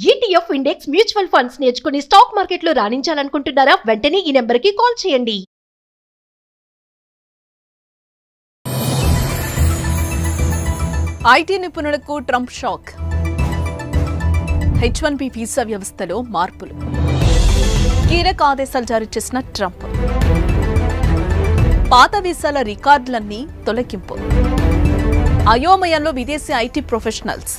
ETF index mutual funds నేర్చుకుని stock మార్కెట్లో రాణించాలనుకుంటున్నారా? వెంటనే ఈ నెంబర్కి కాల్ చేయండి. ఐటీ నిపుణులకు ట్రంప్ షాక్. H1B వీసా వ్యవస్థలో మార్పులు. కీలక ఆదేశాలు జారీ చేసిన ట్రంప్. పాత వీసాల రికార్డులన్నీ తొలగింపు. అయోమయంలో విదేశీ ఐటీ ప్రొఫెషనల్స్.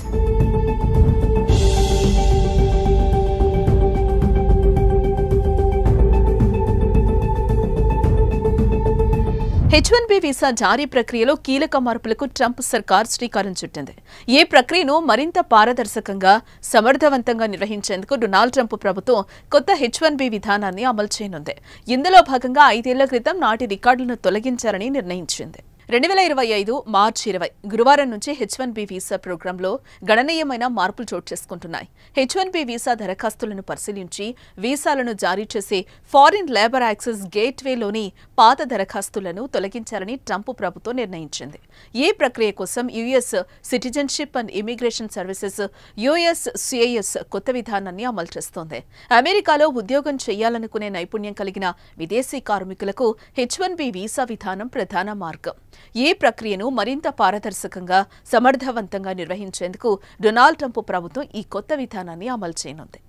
H1B వీసా జారీ ప్రక్రియలో కీలక మార్పులకు ట్రంప్ సర్కార్ శ్రీకారం చుట్టింది. ఈ ప్రక్రియను మరింత పారదర్శకంగా, సమర్థవంతంగా నిర్వహించేందుకు డొనాల్డ్ ట్రంప్ ప్రభుత్వం కొత్త H1B విధానాన్ని అమలు చేయనుంది. ఇందులో భాగంగా 5 ఏళ్ల క్రితం నాటి రికార్డులను తొలగించారని నిర్ణయించింది. 2025 మార్చి 20 గురువారం నుంచి H1B వీసా ప్రోగ్రాంలో గణనీయమైన మార్పులు చోటు చేసుకుంటున్నాయి. H1B వీసా దరఖాస్తులను పరిశీలించి వీసాలను జారీ చేసే ఫారిన్ లేబర్ యాక్సెస్ గేట్వేలోని పాత దరఖాస్తులను తొలగించాలని ట్రంప్ ప్రభుత్వం నిర్ణయించింది. ఈ ప్రక్రియ కోసం US citizenship and immigration services USCIS కొత్త విధానాన్ని అమలు చేస్తోంది. అమెరికాలో ఉద్యోగం చేయాలనుకునే నైపుణ్యం కలిగిన విదేశీ కార్మికులకు H1B వీసా విధానం ప్రధాన మార్గం. ఈ ప్రక్రియను మరింత పారదర్శకంగా, సమర్థవంతంగా నిర్వహించేందుకు డొనాల్డ్ ట్రంప్ ప్రభుత్వం ఈ కొత్త విధానాన్ని అమలు చేయనుంది.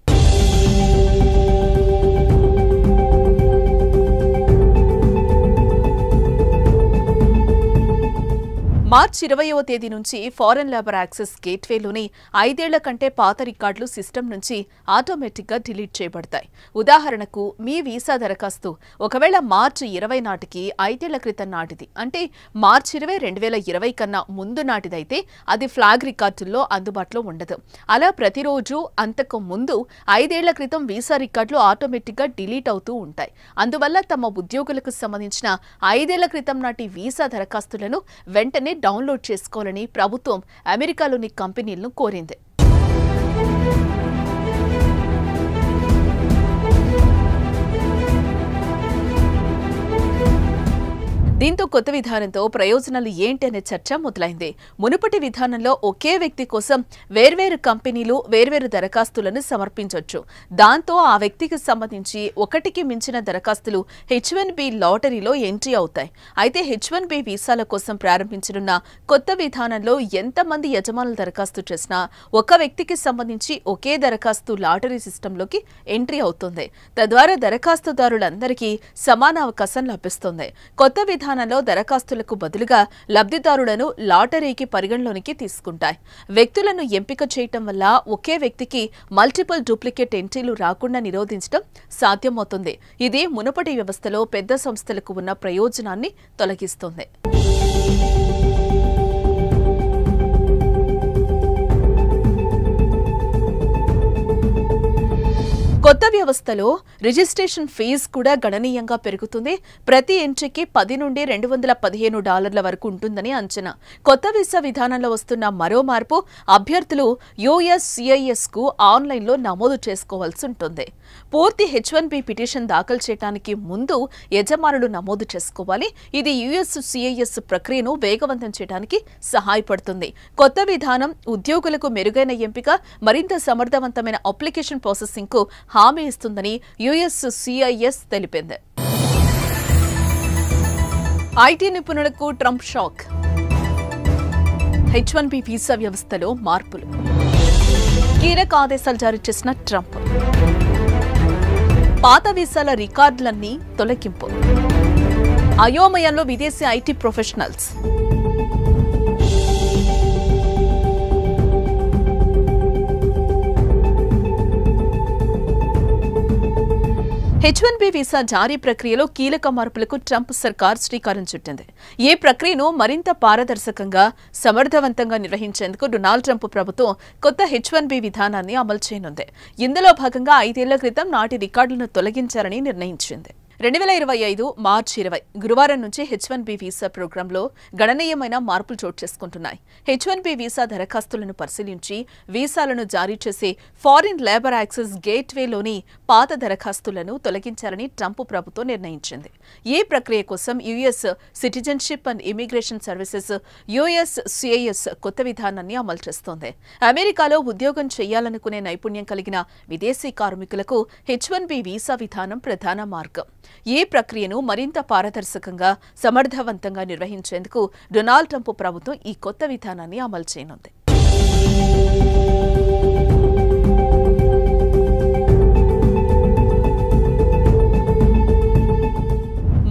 మార్చి 20వ తేదీ నుంచి ఫారెన్ లేబర్ యాక్సెస్ గేట్వేలోని 5 ఏళ్ల కంటే పాత రికార్డులు సిస్టమ్ నుంచి ఆటోమేటిక్గా డిలీట్ చేయబడతాయి. ఉదాహరణకు, మీ వీసా దరఖాస్తు ఒకవేళ మార్చి 20 నాటికి 5 ఏళ్ల క్రితం నాటిది, అంటే మార్చి 20, 2020 కన్నా ముందు నాటిదైతే అది ఫ్లాగ్ రికార్డుల్లో అందుబాటులో ఉండదు. అలా ప్రతిరోజు అంతకు ముందు 5 ఏళ్ల క్రితం వీసా రికార్డులు ఆటోమేటిక్గా డిలీట్ అవుతూ ఉంటాయి. అందువల్ల తమ ఉద్యోగులకు సంబంధించిన 5 ఏళ్ల క్రితం నాటి వీసా దరఖాస్తులను వెంటనే డౌన్లోడ్ చేసుకోవాలని ప్రభుత్వం అమెరికాలోని కంపెనీలను కోరింది. దీంతో కొత్త విధానంతో ప్రయోజనాలు ఏంటి అనే చర్చ మొదలైంది. మునుపటి విధానంలో ఒకే వ్యక్తి కోసం వేర్వేరు కంపెనీలు వేర్వేరు దరఖాస్తులను సమర్పించవచ్చు. దాంతో ఆ వ్యక్తికి సంబంధించి ఒకటికి మించిన దరఖాస్తులు H1B లాటరీలో ఎంట్రీ అవుతాయి. అయితే H1B వీసాల కోసం ప్రారంభించనున్న కొత్త విధానంలో ఎంతమంది యజమానులు దరఖాస్తు చేసినా ఒక వ్యక్తికి సంబంధించి ఒకే దరఖాస్తు లాటరీ సిస్టంలోకి ఎంట్రీ అవుతుంది. తద్వారా దరఖాస్తుదారులందరికీ సమాన అవకాశం లభిస్తుంది. కొత్త విధానంలో దరఖాస్తులకు బదులుగా లబ్ధిదారులను లాటరీకి పరిగణలోనికి తీసుకుంటాయి. వ్యక్తులను ఎంపిక చేయటం వల్ల ఒకే వ్యక్తికి మల్టిపుల్ డూప్లికేట్ ఎంట్రీలు రాకుండా నిరోధించడం సాధ్యమవుతుంది. ఇది మునుపటి వ్యవస్థలో పెద్ద సంస్థలకు ఉన్న ప్రయోజనాన్ని తొలగిస్తుంది. కొత్త వ్యవస్థలో రిజిస్ట్రేషన్ ఫీజు కూడా గణనీయంగా పెరుగుతుంది. ప్రతి ఎంట్రీకి $10 నుండి $215 వరకు ఉంటుందని అంచనా. కొత్త వీసా విధానంలో వస్తున్న మరో మార్పు, అభ్యర్థులు USCISకు ఆన్లైన్లో నమోదు చేసుకోవాల్సి ఉంటుంది. పూర్తి H1B పిటిషన్ దాఖలు చేయడానికి ముందు యజమానులు నమోదు చేసుకోవాలి. ఇది USCIS ప్రక్రియను వేగవంతం చేయడానికి సహాయపడుతుంది. కొత్త విధానం ఉద్యోగులకు మెరుగైన ఎంపిక, మరింత సమర్థవంతమైన అప్లికేషన్ ప్రాసెసింగ్కు హామీ ఇస్తుందని USCIS తెలిపింది. ఐటీ నిపుణులకు ట్రంప్ షాక్. H1B వీసా వ్యవస్థలో మార్పులు. కీలక ఆదేశాలు జారీ చేసిన ట్రంప్. పాత వీసాల రికార్డులన్నీ తొలగింపు. అయోమయంలో విదేశీ ఐటీ ప్రొఫెషనల్స్. H1B వీసా జారీ ప్రక్రియలో కీలక మార్పులకు ట్రంప్ సర్కార్ శ్రీకారం చుట్టింది. ఈ ప్రక్రియను మరింత పారదర్శకంగా, సమర్థవంతంగా నిర్వహించేందుకు డొనాల్డ్ ట్రంప్ ప్రభుత్వం కొత్త H1B విధానాన్ని అమలు చేయనుంది. ఇందులో భాగంగా 5 ఏళ్ల క్రితం నాటి రికార్డులను తొలగించారని నిర్ణయించింది. 2025 మార్చి 20 గురువారం నుంచి H1B వీసా ప్రోగ్రాంలో గణనీయమైన మార్పులు చోటు చేసుకుంటున్నాయి. H1B వీసా దరఖాస్తులను పరిశీలించి వీసాలను జారీ చేసే ఫారిన్ లేబర్ యాక్సెస్ గేట్వేలోని పాత దరఖాస్తులను తొలగించాలని ట్రంప్ ప్రభుత్వం నిర్ణయించింది. ఈ ప్రక్రియ కోసం US citizenship and immigration services USCIS కొత్త విధానాన్ని అమలు చేస్తోంది. అమెరికాలో ఉద్యోగం చేయాలనుకునే నైపుణ్యం కలిగిన విదేశీ కార్మికులకు H1B వీసా విధానం ప్రధాన మార్గం. ఈ ప్రక్రియను మరింత పారదర్శకంగా, సమర్థవంతంగా నిర్వహించేందుకు డొనాల్డ్ ట్రంప్ ప్రభుత్వం ఈ కొత్త విధానాన్ని అమలు చేయనుంది.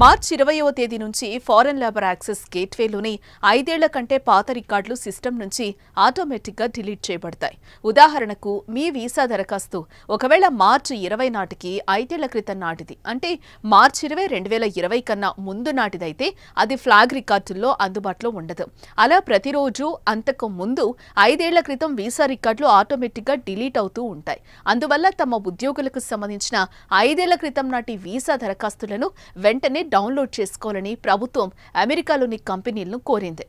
మార్చి 20వ తేదీ నుంచి ఫారెన్ లేబర్ యాక్సెస్ గేట్వేలోని 5 ఏళ్ల కంటే పాత రికార్డులు సిస్టమ్ నుంచి ఆటోమేటిక్గా డిలీట్ చేయబడతాయి. ఉదాహరణకు మీ వీసా దరఖాస్తు ఒకవేళ మార్చి 20 నాటికి 5 ఏళ్ల క్రితం నాటిది, అంటే మార్చి 20, 2020 కన్నా ముందు నాటిదైతే అది ఫ్లాగ్ రికార్డుల్లో అందుబాటులో ఉండదు. అలా ప్రతిరోజు అంతకు ముందు 5 ఏళ్ల క్రితం వీసా రికార్డులు ఆటోమేటిక్గా డిలీట్ అవుతూ ఉంటాయి. అందువల్ల తమ ఉద్యోగులకు సంబంధించిన 5 ఏళ్ల క్రితం నాటి వీసా దరఖాస్తులను వెంటనే డౌన్లోడ్ చేసుకోవాలని ప్రభుత్వం అమెరికాలోని కంపెనీలను కోరింది.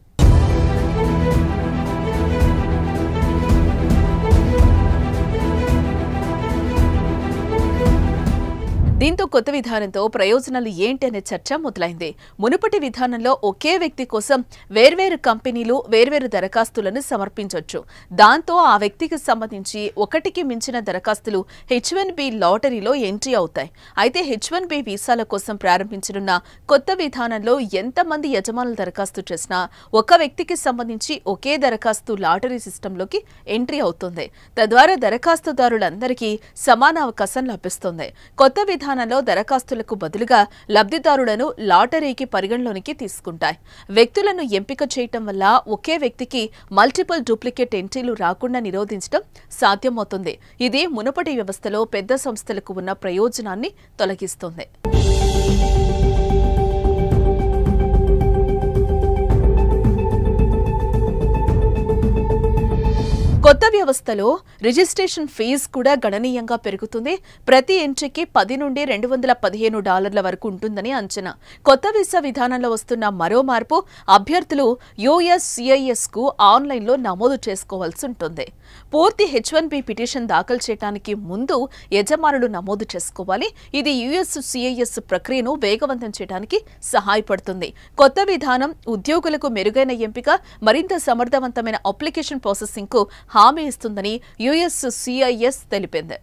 దీంతో కొత్త విధానంతో ప్రయోజనాలు ఏంటి అనే చర్చ మొదలైంది. మునుపటి విధానంలో ఒకే వ్యక్తి కోసం వేర్వేరు కంపెనీలు వేర్వేరు దరఖాస్తులను సమర్పించవచ్చు. దాంతో ఆ వ్యక్తికి సంబంధించి ఒకటికి మించిన దరఖాస్తులు H1B లాటరీలో ఎంట్రీ అవుతాయి. అయితే H1B వీసాల కోసం ప్రారంభించనున్న కొత్త విధానంలో ఎంతమంది యజమానులు దరఖాస్తు చేసినా ఒక వ్యక్తికి సంబంధించి ఒకే దరఖాస్తు లాటరీ సిస్టంలోకి ఎంట్రీ అవుతుంది. తద్వారా దరఖాస్తుదారులందరికీ సమాన అవకాశం లభిస్తుంది. కొత్త విధానంలో దరఖాస్తులకు బదులుగా లబ్ధిదారులను లాటరీకి పరిగణలోనికి తీసుకుంటాయి. వ్యక్తులను ఎంపిక చేయటం వల్ల ఒకే వ్యక్తికి మల్టిపుల్ డూప్లికేట్ ఎంట్రీలు రాకుండా నిరోధించడం సాధ్యమవుతుంది. ఇది మునుపటి వ్యవస్థలో పెద్ద సంస్థలకు ఉన్న ప్రయోజనాన్ని తొలగిస్తుంది. కొత్త వ్యవస్థలో రిజిస్ట్రేషన్ ఫీజు కూడా గణనీయంగా పెరుగుతుంది. ప్రతి ఎంట్రీకి $10 నుండి $215 వరకు ఉంటుందని అంచనా. కొత్త వీసా విధానంలో వస్తున్న మరో మార్పు, అభ్యర్థులు USCISకు ఆన్లైన్లో నమోదు చేసుకోవాల్సి ఉంటుంది. పూర్తి H1B పిటిషన్ దాఖలు చేయడానికి ముందు యజమానులు నమోదు చేసుకోవాలి. ఇది USCIS ప్రక్రియను వేగవంతం చేయడానికి సహాయపడుతుంది. కొత్త విధానం ఉద్యోగులకు మెరుగైన ఎంపిక, మరింత సమర్థవంతమైన అప్లికేషన్ ప్రాసెసింగ్కు హామీ ఇస్తుందని USCIS తెలిపింది.